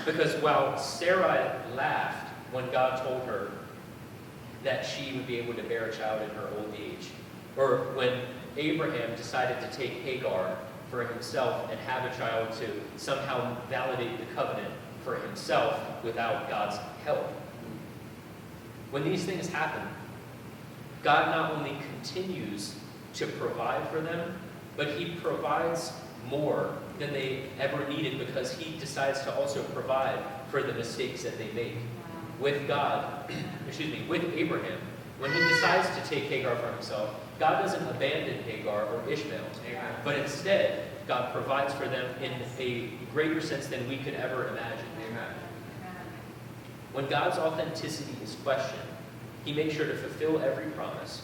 Because while Sarai laughed when God told her that she would be able to bear a child in her old age, or when Abraham decided to take Hagar for himself and have a child to somehow validate the covenant for himself without God's help. When these things happen, God not only continues to provide for them, but he provides more than they ever needed because he decides to also provide for the mistakes that they make. With with Abraham, when he decides to take Hagar for himself, God doesn't abandon Hagar or Ishmael, but instead, God provides for them in a greater sense than we could ever imagine. When God's authenticity is questioned, he makes sure to fulfill every promise,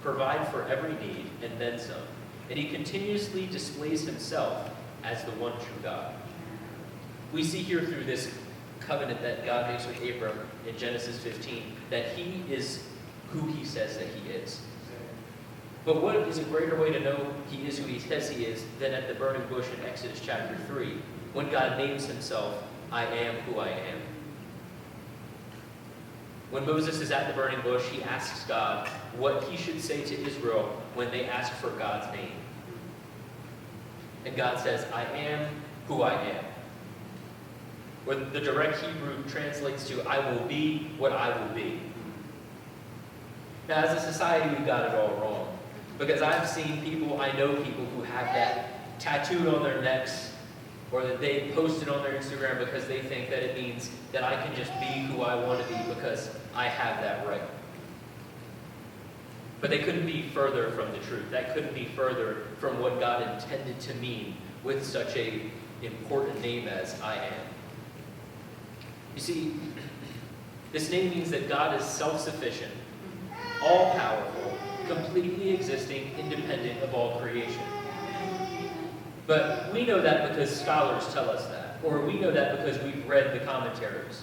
provide for every need, and then some. And he continuously displays himself as the one true God. We see here through this covenant that God makes with Abram in Genesis 15 that he is who he says that he is. But what is a greater way to know he is who he says he is than at the burning bush in Exodus chapter 3, when God names himself, I am who I am. When Moses is at the burning bush, he asks God what he should say to Israel when they ask for God's name. And God says, I am who I am. Or the direct Hebrew translates to, I will be what I will be. Now, as a society, we've got it all wrong. Because I've seen people, I know people who have that tattooed on their necks, or that they post it on their Instagram because they think that it means that I can just be who I want to be because I have that right. But they couldn't be further from the truth. That couldn't be further from what God intended to mean with such an important name as I am. You see, this name means that God is self-sufficient, all-powerful, completely existing, independent of all creation. But we know that because scholars tell us that, or we know that because we've read the commentaries.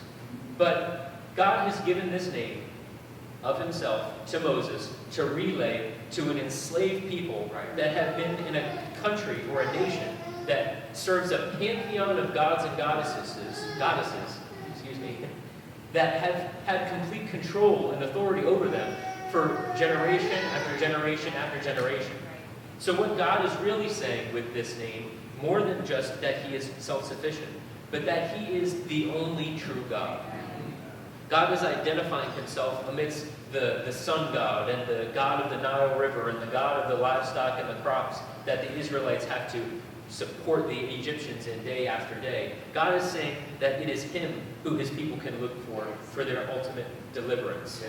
But God has given this name of himself to Moses to relay to an enslaved people that have been in a country or a nation that serves a pantheon of gods and goddesses, that have had complete control and authority over them for generation after generation after generation. So what God is really saying with this name, more than just that he is self-sufficient, but that he is the only true God. God is identifying himself amidst the sun god and the god of the Nile River and the god of the livestock and the crops that the Israelites have to support the Egyptians in day after day. God is saying that it is him who his people can look for their ultimate deliverance.